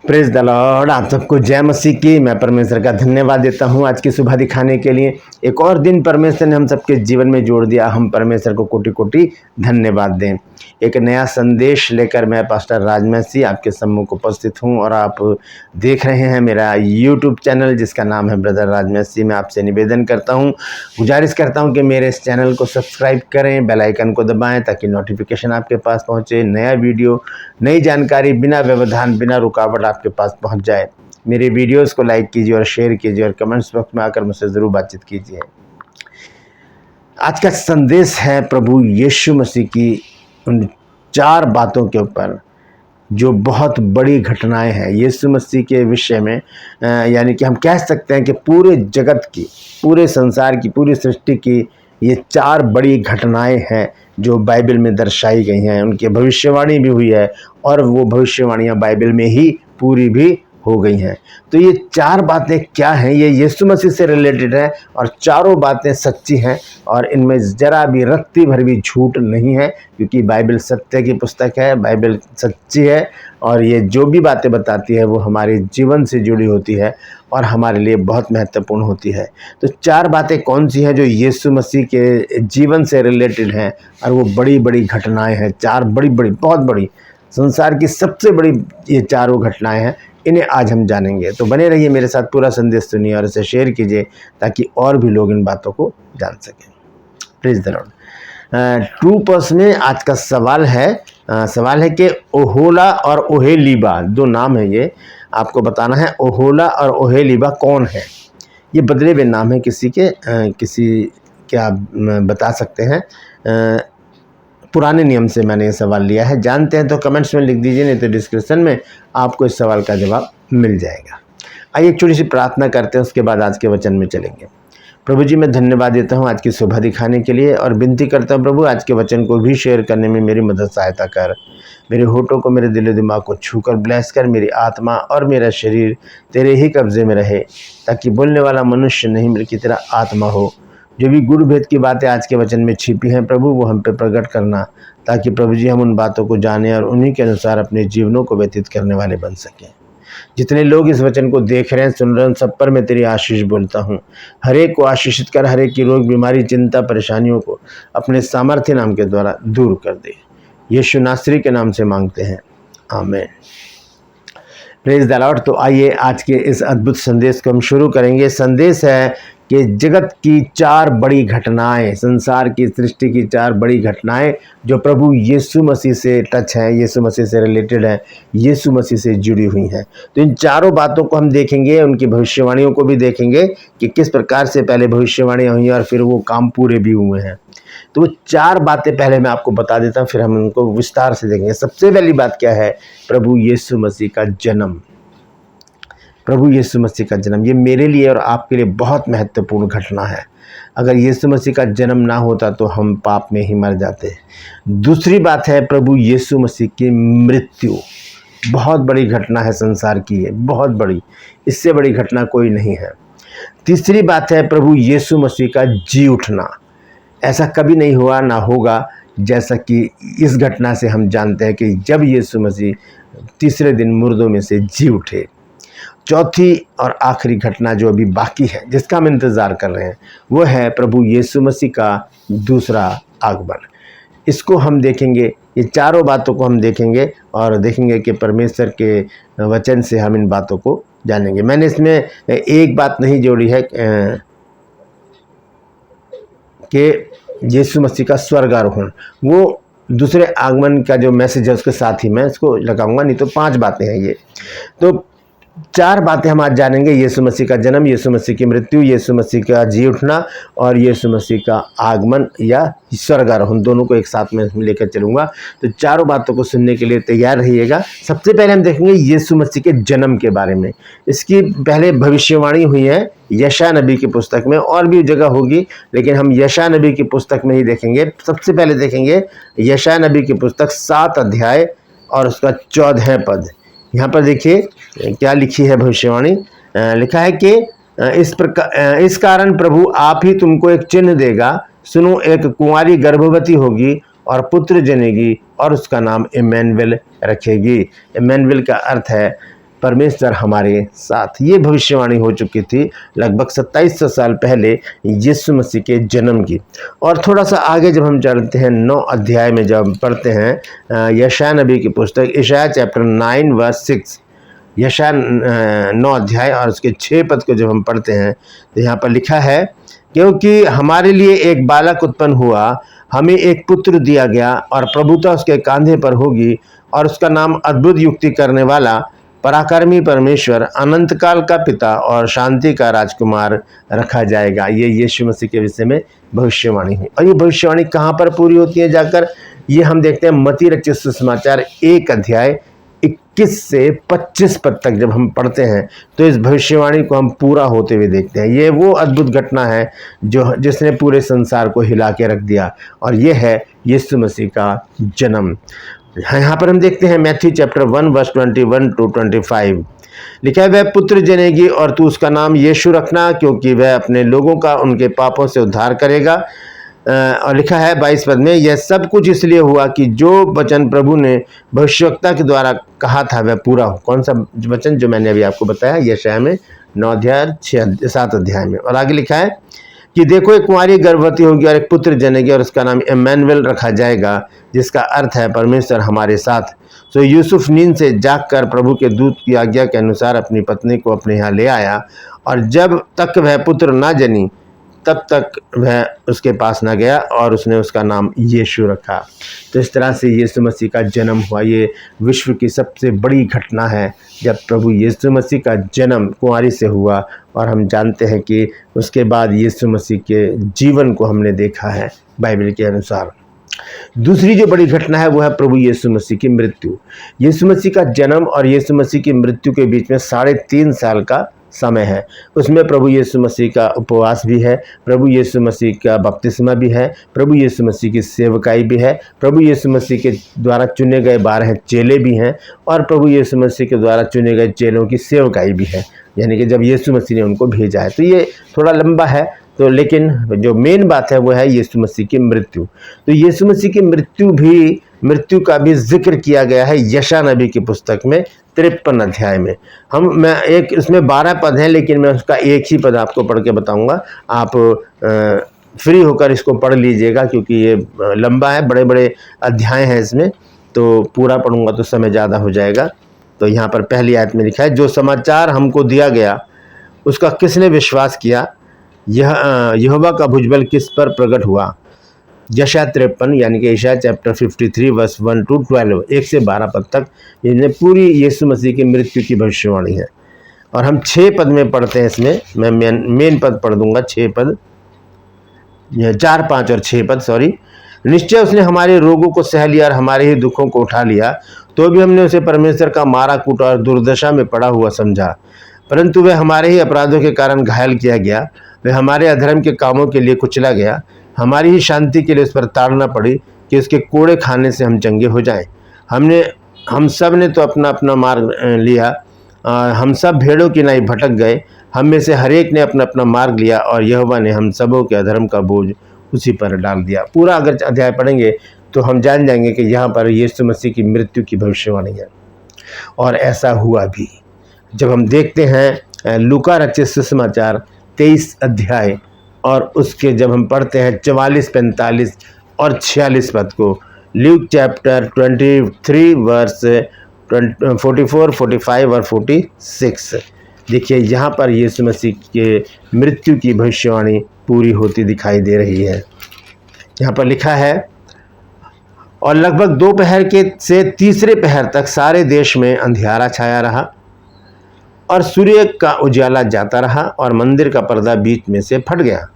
Praise the Lord. आप सबको जय मसीह की। मैं परमेश्वर का धन्यवाद देता हूं आज की सुबह दिखाने के लिए। एक और दिन परमेश्वर ने हम सबके जीवन में जोड़ दिया। हम परमेश्वर को कोटि कोटि धन्यवाद दें। एक नया संदेश लेकर मैं पास्टर राजमसी आपके सम्मुख उपस्थित हूं और आप देख रहे हैं मेरा यूट्यूब चैनल जिसका नाम है ब्रदर राजमसी। मैं आपसे निवेदन करता हूं, गुजारिश करता हूं कि मेरे इस चैनल को सब्सक्राइब करें, बेल आइकन को दबाएं ताकि नोटिफिकेशन आपके पास पहुंचे, नया वीडियो, नई जानकारी बिना व्यवधान बिना रुकावट आपके पास पहुंच जाए। मेरे वीडियोस को लाइक कीजिए और शेयर कीजिए और कमेंट्स बॉक्स में आकर मुझसे ज़रूर बातचीत कीजिए। आज का संदेश है प्रभु यीशु मसीह की उन 4 बातों के ऊपर जो बहुत बड़ी घटनाएं हैं यीशु मसीह के विषय में। यानी कि हम कह सकते हैं कि पूरे जगत की, पूरे संसार की, पूरी सृष्टि की ये 4 बड़ी घटनाएं हैं जो बाइबल में दर्शाई गई हैं। उनकी भविष्यवाणी भी हुई है और वो भविष्यवाणियाँ बाइबल में ही पूरी भी हो गई हैं। तो ये 4 बातें क्या हैं? ये यीशु मसीह से रिलेटेड है और चारों बातें सच्ची हैं और इनमें ज़रा भी रत्ती भर भी झूठ नहीं है, क्योंकि बाइबल सत्य की पुस्तक है, बाइबल सच्ची है और ये जो भी बातें बताती है वो हमारे जीवन से जुड़ी होती है और हमारे लिए बहुत महत्वपूर्ण होती है। तो 4 बातें कौन सी हैं जो यीशु मसीह के जीवन से रिलेटेड हैं और वो बड़ी बड़ी घटनाएं हैं। 4 बड़ी बड़ी, बहुत बड़ी, संसार की सबसे बड़ी ये चारों घटनाएं हैं। इन्हें आज हम जानेंगे। तो बने रहिए मेरे साथ, पूरा संदेश सुनिए और इसे शेयर कीजिए ताकि और भी लोग इन बातों को जान सकें। Praise the Lord. True purse में आज का सवाल है कि ओहोला और ओहेलीबा, 2 नाम है ये, आपको बताना है ओहोला और ओहेलीबा कौन है। ये बदले हुए नाम है किसी के आप बता सकते हैं। पुराने नियम से मैंने ये सवाल लिया है। जानते हैं तो कमेंट्स में लिख दीजिए, नहीं तो डिस्क्रिप्शन में आपको इस सवाल का जवाब मिल जाएगा। आइए एक छोटी सी प्रार्थना करते हैं, उसके बाद आज के वचन में चलेंगे। प्रभु जी, मैं धन्यवाद देता हूँ आज की सुबह दिखाने के लिए और विनती करता हूँ प्रभु आज के वचन को भी शेयर करने में मेरी मदद सहायता कर। मेरे होठों को, मेरे दिल दिमाग को छूकर ब्लेस कर। मेरी आत्मा और मेरा शरीर तेरे ही कब्जे में रहे, ताकि बोलने वाला मनुष्य नहीं बल्कि तेरा आत्मा हो। जो भी गुड़ भेद की बातें आज के वचन में छिपी हैं प्रभु, वो हम पे प्रकट करना, ताकि प्रभु जी हम उन बातों को जानें और उन्हीं के अनुसार अपने जीवनों को व्यतीत करने वाले बन सकें। जितने लोग इस वचन को देख रहे हैं, सुन रहे हैं, सब पर मैं तेरी आशीष बोलता हूँ। हर एक को आशीषित कर, हर एक की रोग, बीमारी, चिंता, परेशानियों को अपने सामर्थ्य नाम के द्वारा दूर कर दे। यीशु नासरी के नाम से मांगते हैं, आमीन। Praise the Lord. तो आइए आज के इस अद्भुत संदेश को हम शुरू करेंगे। संदेश है कि जगत की 4 बड़ी घटनाएं, संसार की सृष्टि की 4 बड़ी घटनाएं जो प्रभु यीशु मसीह से टच हैं, यीशु मसीह से रिलेटेड हैं, यीशु मसीह से जुड़ी हुई हैं। तो इन चारों बातों को हम देखेंगे, उनकी भविष्यवाणियों को भी देखेंगे कि किस प्रकार से पहले भविष्यवाणियाँ हुई और फिर वो काम पूरे भी हुए हैं। तो वो 4 बातें पहले मैं आपको बता देता हूँ, फिर हम उनको विस्तार से देखेंगे। सबसे पहली बात क्या है? प्रभु यीशु मसीह का जन्म। प्रभु यीशु मसीह का जन्म ये मेरे लिए और आपके लिए बहुत महत्वपूर्ण घटना है। अगर यीशु मसीह का जन्म ना होता तो हम पाप में ही मर जाते। दूसरी बात है प्रभु यीशु मसीह की मृत्यु। बहुत बड़ी घटना है संसार की, ये बहुत बड़ी, इससे बड़ी घटना कोई नहीं है। तीसरी बात है प्रभु यीशु मसीह का जी उठना। ऐसा कभी नहीं हुआ, ना होगा, जैसा कि इस घटना से हम जानते हैं कि जब यीशु मसीह तीसरे दिन मुर्दों में से जी उठे। चौथी और आखिरी घटना जो अभी बाकी है, जिसका हम इंतज़ार कर रहे हैं, वो है प्रभु यीशु मसीह का दूसरा आगमन। इसको हम देखेंगे, ये चारों बातों को हम देखेंगे और देखेंगे कि परमेश्वर के वचन से हम इन बातों को जानेंगे। मैंने इसमें एक बात नहीं जोड़ी है कि यीशु मसीह का स्वर्गारोहण, वो दूसरे आगमन का जो मैसेज है उसके साथ ही मैं इसको लगाऊंगा, नहीं तो 5 बातें हैं ये। तो 4 बातें हम आज जानेंगे। यीशु मसीह का जन्म, यीशु मसीह की मृत्यु, यीशु मसीह का जी उठना और यीशु मसीह का आगमन या स्वर्गारोहण, दोनों को एक साथ में लेकर चलूँगा। तो चारों बातों को सुनने के लिए तैयार रहिएगा। सबसे पहले हम देखेंगे यीशु मसीह के जन्म के बारे में। इसकी पहले भविष्यवाणी हुई है यशायाह नबी की पुस्तक में, और भी जगह होगी लेकिन हम यशायाह नबी की पुस्तक में ही देखेंगे। सबसे पहले देखेंगे यशायाह नबी की पुस्तक 7 अध्याय और उसका 14 पद। यहाँ पर देखिए क्या लिखी है भविष्यवाणी। लिखा है कि इस कारण प्रभु आप ही तुमको एक चिन्ह देगा, सुनो एक कुंवारी गर्भवती होगी और पुत्र जनेगी और उसका नाम इम्मानुएल रखेगी। इम्मानुएल का अर्थ है परमेश्वर हमारे साथ। ये भविष्यवाणी हो चुकी थी लगभग 2700 साल पहले यीशु मसीह के जन्म की। और थोड़ा सा आगे जब हम चलते हैं 9 अध्याय में, जब हम पढ़ते हैं यशायाह नबी की पुस्तक यशायाह चैप्टर 9 वर्स 6, यशायाह 9 अध्याय और उसके 6 पद को जब हम पढ़ते हैं तो यहाँ पर लिखा है, क्योंकि हमारे लिए एक बालक उत्पन्न हुआ, हमें एक पुत्र दिया गया और प्रभुता उसके कांधे पर होगी, और उसका नाम अद्भुत युक्ति करने वाला, पराक्रमी परमेश्वर, अनंत काल का पिता और शांति का राजकुमार रखा जाएगा। ये यीशु मसीह के विषय में भविष्यवाणी है। और ये भविष्यवाणी कहाँ पर पूरी होती है जाकर, ये हम देखते हैं मत्ती रचित सुसमाचार 1 अध्याय 21 से 25 पद तक जब हम पढ़ते हैं तो इस भविष्यवाणी को हम पूरा होते हुए देखते हैं। ये वो अद्भुत घटना है जिसने पूरे संसार को हिला के रख दिया, और ये है यीशु मसीह का जन्म। यहाँ पर हम देखते हैं मैथ्यू चैप्टर 1 वर्स 21 to 25 लिखा है, वह पुत्र जनेगी और तू उसका नाम यीशु रखना, क्योंकि वह अपने लोगों का उनके पापों से उद्धार करेगा। और लिखा है 22 पद में, यह सब कुछ इसलिए हुआ कि जो वचन प्रभु ने भविष्यवक्ता के द्वारा कहा था वह पूरा हो। कौन सा वचन? जो मैंने अभी आपको बताया यशायाह में 9 अध्याय 7 अध्याय में। और आगे लिखा है कि देखो एक कुंवारी गर्भवती होगी और एक पुत्र जनेगी और उसका नाम इम्मानुएल रखा जाएगा, जिसका अर्थ है परमेश्वर हमारे साथ। सो यूसुफ नींद से जागकर प्रभु के दूत की आज्ञा के अनुसार अपनी पत्नी को अपने यहाँ ले आया, और जब तक वह पुत्र ना जनी तब तक वह उसके पास न गया, और उसने उसका नाम यीशु रखा। तो इस तरह से यीशु मसीह का जन्म हुआ। ये विश्व की सबसे बड़ी घटना है जब प्रभु यीशु मसीह का जन्म कुंवारी से हुआ, और हम जानते हैं कि उसके बाद यीशु मसीह के जीवन को हमने देखा है बाइबल के अनुसार। दूसरी जो बड़ी घटना है वो है प्रभु यीशु मसीह की मृत्यु। यीशु मसीह का जन्म और यीशु मसीह की मृत्यु के बीच में 3.5 साल का समय है। उसमें प्रभु यीशु मसीह का उपवास भी है, प्रभु यीशु मसीह का बपतिस्मा भी है, प्रभु यीशु मसीह की सेवकाई भी है, प्रभु यीशु मसीह के द्वारा चुने गए 12 चेले भी हैं, और प्रभु यीशु मसीह के द्वारा चुने गए चेलों की सेवकाई भी है, यानी कि जब यीशु मसीह ने उनको भेजा है। तो ये थोड़ा लंबा है, तो लेकिन जो मेन बात है वो है यीशु मसीह की मृत्यु। तो यीशु मसीह की मृत्यु का भी जिक्र किया गया है यशायाह नबी की पुस्तक में 53 अध्याय में। मैं उसमें 12 पद हैं, लेकिन मैं उसका एक ही पद आपको पढ़ के बताऊंगा। आप फ्री होकर इसको पढ़ लीजिएगा, क्योंकि ये लंबा है, बड़े बड़े अध्याय हैं इसमें, तो पूरा पढ़ूंगा तो समय ज़्यादा हो जाएगा। तो यहाँ पर पहली आयत में लिखा है, जो समाचार हमको दिया गया उसका किसने विश्वास किया, यहोवा का भुजबल किस पर प्रकट हुआ। यशायाह 53 यानी कि यशायाह चैप्टर 53 वर्स 1 to 12 1 से 12 पद तक इन्हें पूरी यीशु मसीह की मृत्यु की भविष्यवाणी है। और हम 6 पद में पढ़ते हैं इसमें, मैं मेन पद पढ़ दूंगा, 6 पद, 4, 5 और 6 पद, सॉरी। निश्चय उसने हमारे रोगों को सह लिया और हमारे ही दुखों को उठा लिया, तो भी हमने उसे परमेश्वर का मारा कूटा और दुर्दशा में पड़ा हुआ समझा। परंतु वह हमारे ही अपराधों के कारण घायल किया गया, वह हमारे अधर्म के कामों के लिए कुचला गया, हमारी ही शांति के लिए उस पर ताड़ना पड़ी कि उसके कोड़े खाने से हम चंगे हो जाएं। हम सब ने तो अपना अपना मार्ग लिया, हम सब भेड़ों की नाई भटक गए, हम में से हर एक ने अपना अपना मार्ग लिया, और यहोवा ने हम सबों के अधर्म का बोझ उसी पर डाल दिया। पूरा अगर अध्याय पढ़ेंगे तो हम जान जाएंगे कि यहाँ पर यीशु मसीह की मृत्यु की भविष्यवाणी है, और ऐसा हुआ भी। जब हम देखते हैं लूका रचित सुसमाचार 23 अध्याय और उसके जब हम पढ़ते हैं 44, 45 और 46 पद को, ल्यूक चैप्टर 23 वर्स 44, 45 और 46, देखिए यहाँ पर यीशु मसीह के मृत्यु की भविष्यवाणी पूरी होती दिखाई दे रही है। यहाँ पर लिखा है, और लगभग दोपहर के से तीसरे पहर तक सारे देश में अंधियारा छाया रहा, और सूर्य का उजाला जाता रहा, और मंदिर का पर्दा बीच में से फट गया।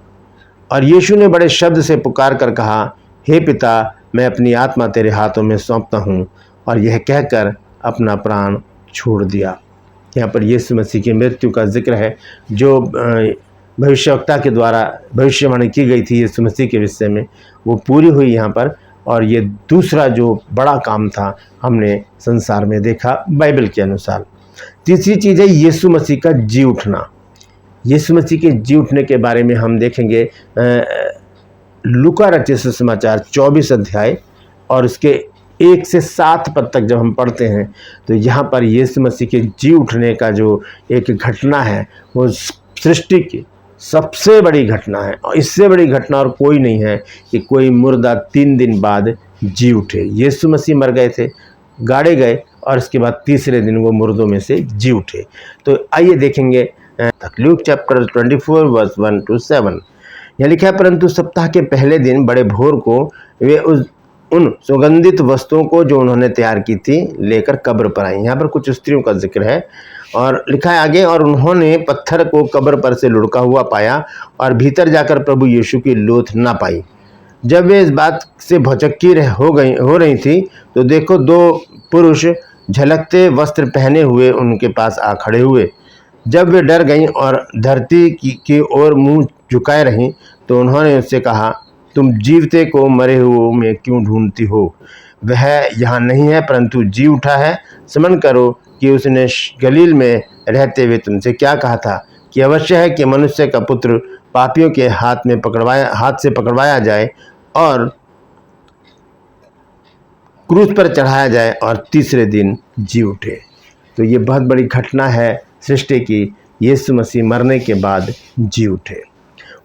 और यीशु ने बड़े शब्द से पुकार कर कहा, हे पिता, मैं अपनी आत्मा तेरे हाथों में सौंपता हूँ, और यह कहकर अपना प्राण छोड़ दिया। यहाँ पर यीशु मसीह की मृत्यु का जिक्र है, जो भविष्यवक्ता के द्वारा भविष्यवाणी की गई थी यीशु मसीह के विषय में, वो पूरी हुई यहाँ पर। और ये दूसरा जो बड़ा काम था हमने संसार में देखा बाइबल के अनुसार। तीसरी चीज़ है यीशु मसीह का जी उठना। यीशु मसीह के जी उठने के बारे में हम देखेंगे लूका रचित सुसमाचार 24 अध्याय और उसके 1 से 7 पद तक जब हम पढ़ते हैं तो यहाँ पर यीशु मसीह के जी उठने का जो एक घटना है वो सृष्टि की सबसे बड़ी घटना है, और इससे बड़ी घटना और कोई नहीं है कि कोई मुर्दा 3 दिन बाद जी उठे। यीशु मसीह मर गए थे, गाड़े गए, और इसके बाद तीसरे दिन वो मुर्दों में से जी उठे। तो आइए देखेंगे लूक चैप्टर 24 वर्स 1 to 7। यहाँ लिखा है, परंतु सप्ताह के पहले दिन बड़े भोर को वे उन सुगंधित वस्तुओं को जो उन्होंने तैयार की थी लेकर कब्र पर आई। यहाँ पर कुछ स्त्रियों का जिक्र है और लिखा है आगे, और उन्होंने पत्थर को कब्र पर से लुढ़का हुआ पाया और भीतर जाकर प्रभु यीशु की लोथ ना पाई। जब वे इस बात से भौचक्की हो रही थी तो देखो 2 पुरुष झलकते वस्त्र पहने हुए उनके पास आ खड़े हुए। जब वे डर गईं और धरती की ओर मुंह झुकाए रहीं तो उन्होंने उससे कहा, तुम जीवते को मरे हुओं में क्यों ढूंढती हो? वह यहाँ नहीं है परंतु जी उठा है। स्मरण करो कि उसने गलील में रहते हुए तुमसे क्या कहा था कि अवश्य है कि मनुष्य का पुत्र पापियों के हाथ से पकड़वाया जाए और क्रूस पर चढ़ाया जाए और तीसरे दिन जी उठे। तो ये बहुत बड़ी घटना है सृष्टि की, यीशु मसीह मरने के बाद जी उठे।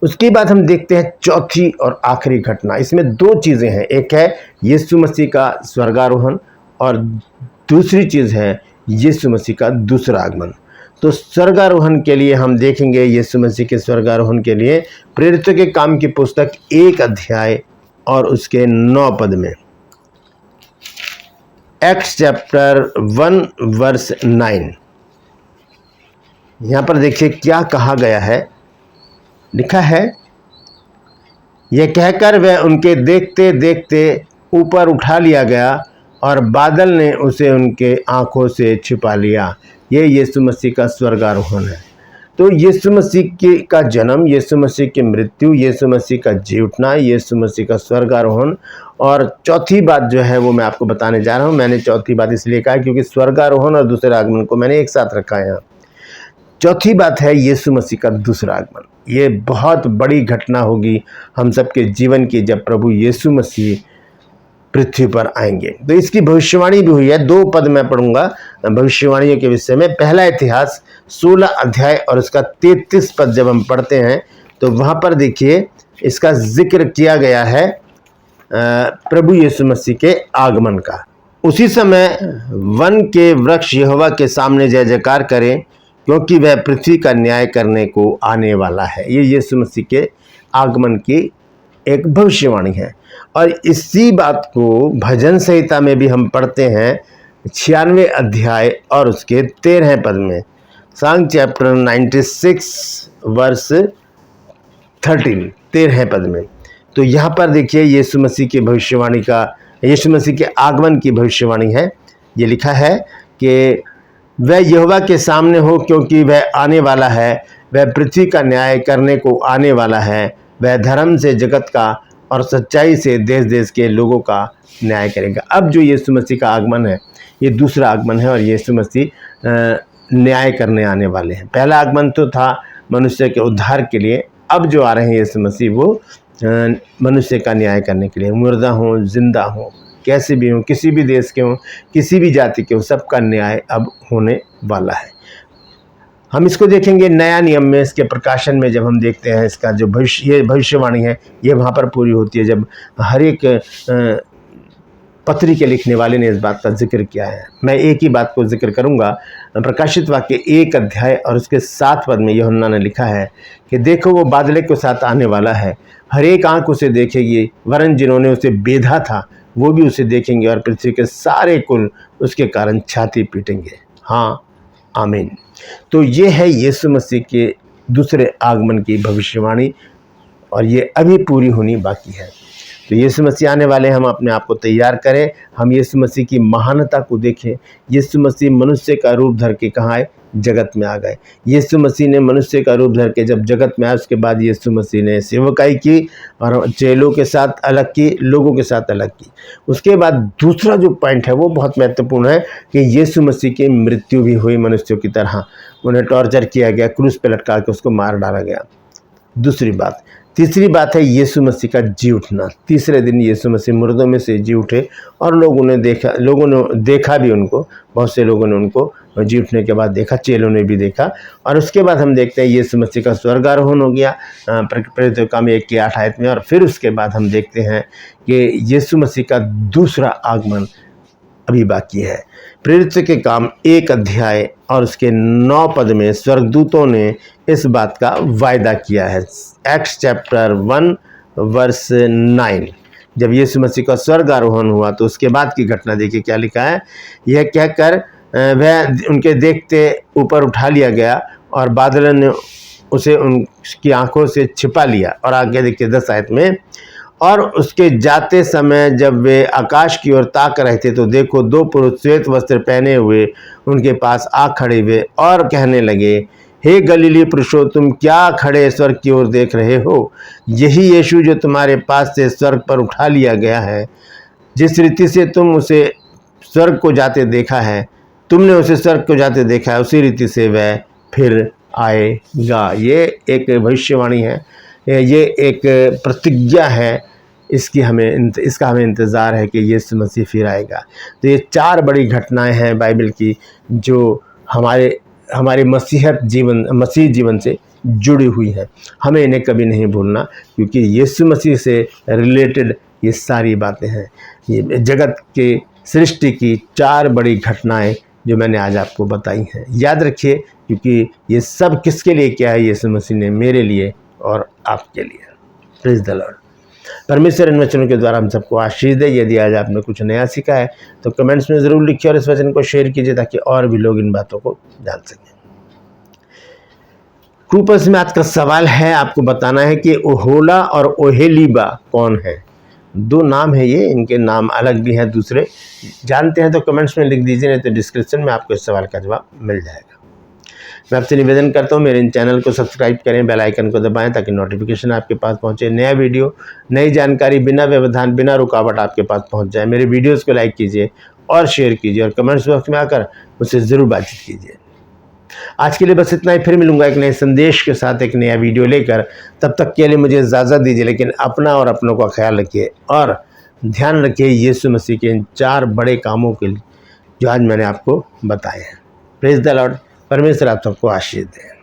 उसके बाद हम देखते हैं चौथी और आखिरी घटना। इसमें 2 चीज़ें हैं, एक है यीशु मसीह का स्वर्गारोहण और दूसरी चीज़ है यीशु मसीह का दूसरा आगमन। तो स्वर्गारोहण के लिए हम देखेंगे यीशु मसीह के स्वर्गारोहण के लिए प्रेरितों के काम की पुस्तक 1 अध्याय और उसके 9 पद में, एक्ट्स चैप्टर 1 वर्स 9। यहाँ पर देखिए क्या कहा गया है। लिखा है, यह कहकर वह उनके देखते देखते ऊपर उठा लिया गया और बादल ने उसे उनके आंखों से छिपा लिया। ये यीशु मसीह का स्वर्गारोहण है। तो यीशु मसीह का जन्म, यीशु मसीह की मृत्यु, यीशु मसीह का जी उठना, यीशु मसीह का स्वर्गारोहण, और चौथी बात जो है वो मैं आपको बताने जा रहा हूँ। मैंने चौथी बात इसलिए कहा क्योंकि स्वर्गारोहण और दूसरे आगमन को मैंने एक साथ रखा है यहाँ। चौथी बात है यीशु मसीह का दूसरा आगमन। ये बहुत बड़ी घटना होगी हम सबके जीवन की जब प्रभु यीशु मसीह पृथ्वी पर आएंगे। तो इसकी भविष्यवाणी भी हुई है। 2 पद मैं पढ़ूंगा भविष्यवाणियों के विषय में। पहला इतिहास 16 अध्याय और उसका 33 पद जब हम पढ़ते हैं तो वहाँ पर देखिए इसका जिक्र किया गया है प्रभु यीशु मसीह के आगमन का। उसी समय वन के वृक्ष यहोवा के सामने जय जयकार करें क्योंकि वह पृथ्वी का न्याय करने को आने वाला है। ये यीशु मसीह के आगमन की एक भविष्यवाणी है। और इसी बात को भजन संहिता में भी हम पढ़ते हैं 96 अध्याय और उसके 13 पद में, सॉन्ग चैप्टर 96 वर्स 13 पद में। तो यहाँ पर देखिए यीशु मसीह की भविष्यवाणी का, यीशु मसीह के आगमन की भविष्यवाणी है। ये लिखा है कि वह यहोवा के सामने हो क्योंकि वह आने वाला है, वह पृथ्वी का न्याय करने को आने वाला है, वह धर्म से जगत का और सच्चाई से देश देश के लोगों का न्याय करेगा। अब जो यीशु मसीह का आगमन है ये दूसरा आगमन है और यीशु मसीह न्याय करने आने वाले हैं। पहला आगमन तो था मनुष्य के उद्धार के लिए, अब जो आ रहे हैं यीशु मसीह वो मनुष्य का न्याय करने के लिए। मुर्दा हों, जिंदा हों, कैसे भी हों, किसी भी देश के हों, किसी भी जाति के हों, सबका न्याय अब होने वाला है। हम इसको देखेंगे नया नियम में, इसके प्रकाशन में जब हम देखते हैं इसका जो भविष्यवाणी है ये वहाँ पर पूरी होती है जब हर एक पत्री के लिखने वाले ने इस बात का जिक्र किया है। मैं एक ही बात को जिक्र करूँगा। प्रकाशित वाक्य 1 अध्याय और उसके 7 पद में यूहन्ना ने लिखा है कि देखो वो बादलों के साथ आने वाला है, हर एक आँख उसे देखेगी, वरन जिन्होंने उसे बेधा था वो भी उसे देखेंगे और पृथ्वी के सारे कुल उसके कारण छाती पीटेंगे। हाँ, आमीन। तो ये है यीशु मसीह के दूसरे आगमन की भविष्यवाणी और ये अभी पूरी होनी बाकी है। तो यीशु मसीह आने वाले, हम अपने आप को तैयार करें, हम यीशु मसीह की महानता को देखें। यीशु मसीह मनुष्य का रूप धर के कहाँ आए? जगत में आ गए। यीशु मसीह ने मनुष्य का रूप धर के जब जगत में आए उसके बाद यीशु मसीह ने सेवकाई की और चेलों के साथ अलग की, लोगों के साथ अलग की। उसके बाद दूसरा जो पॉइंट है वो बहुत महत्वपूर्ण है कि यीशु मसीह की मृत्यु भी हुई मनुष्यों की तरह। उन्हें टॉर्चर किया गया, क्रूस पे लटका के उसको मार डाला गया। दूसरी बात, तीसरी बात है यीशु मसीह का जी उठना। तीसरे दिन यीशु मसीह मुर्दों में से जी उठे और लोगों ने देखा भी उनको, बहुत से लोगों ने उनको जी उठने के बाद देखा, चेलों ने भी देखा। और उसके बाद हम देखते हैं यीशु मसीह का स्वर्गारोहण हो गया प्रेरितों का 1:8 में। और फिर उसके बाद हम देखते हैं कि यीशु मसीह का दूसरा आगमन अभी बाकी है। प्रेरित के काम 1 अध्याय और उसके 9 पद में स्वर्गदूतों ने इस बात का वायदा किया है। Acts chapter 1 verse 9। जब यीशु मसीह का स्वर्ग आरोहण हुआ तो उसके बाद की घटना देखिए क्या लिखा है। यह कहकर वह उनके देखते ऊपर उठा लिया गया और बादलों ने उसे उनकी आंखों से छिपा लिया। और आगे देखिए 10 आयत में, और उसके जाते समय जब वे आकाश की ओर ताक रहे थे तो देखो 2 पुरुष श्वेत वस्त्र पहने हुए उनके पास आ खड़े हुए और कहने लगे, हे गलीली पुरुषों, तुम क्या खड़े स्वर्ग की ओर देख रहे हो? यही यीशु जो तुम्हारे पास से स्वर्ग पर उठा लिया गया है, जिस रीति से तुम उसे स्वर्ग को जाते देखा है, तुमने उसे स्वर्ग को जाते देखा है, उसी रीति से वह फिर आएगा। ये एक भविष्यवाणी है, ये एक प्रतिज्ञा है। इसका हमें इंतज़ार है कि यीशु मसीह फिर आएगा। तो ये 4 बड़ी घटनाएं हैं बाइबल की जो हमारे मसीह जीवन से जुड़ी हुई हैं। हमें इन्हें कभी नहीं भूलना, क्योंकि यीशु मसीह से रिलेटेड ये सारी बातें हैं। ये जगत के सृष्टि की 4 बड़ी घटनाएं जो मैंने आज आपको बताई हैं। याद रखिए, क्योंकि ये सब किसके लिए किया है? यीशु मसीह ने मेरे लिए और आपके लिए। Praise the Lord. परमेश्वर इन वचनों के द्वारा हम सबको आशीष दे। यदि आज आपने कुछ नया सीखा है तो कमेंट्स में ज़रूर लिखिए और इस वचन को शेयर कीजिए ताकि और भी लोग इन बातों को जान सकें। क्रूपस में आज का सवाल है, आपको बताना है कि ओहोला और ओहेलीबा कौन है? 2 नाम है ये, इनके नाम अलग भी हैं दूसरे। जानते हैं तो कमेंट्स में लिख दीजिए, नहीं तो डिस्क्रिप्शन में आपको इस सवाल का जवाब मिल जाएगा। मैं आपसे निवेदन करता हूँ मेरे इन चैनल को सब्सक्राइब करें, बेल आइकन को दबाएं ताकि नोटिफिकेशन आपके पास पहुँचे। नया वीडियो, नई जानकारी बिना व्यवधान, बिना रुकावट आपके पास पहुँच जाए। मेरे वीडियोज़ को लाइक कीजिए और शेयर कीजिए और कमेंट्स बॉक्स में आकर मुझसे ज़रूर बातचीत कीजिए। आज के लिए बस इतना ही। फिर मिलूंगा एक नए संदेश के साथ, एक नया वीडियो लेकर। तब तक के लिए मुझे इजाज़त दीजिए, लेकिन अपना और अपनों का ख्याल रखिए और ध्यान रखिए यीशु मसीह के इन 4 बड़े कामों के लिए जो आज मैंने आपको बताए हैं। Praise the Lord. परमेश्वर आप सबको आशीष दे।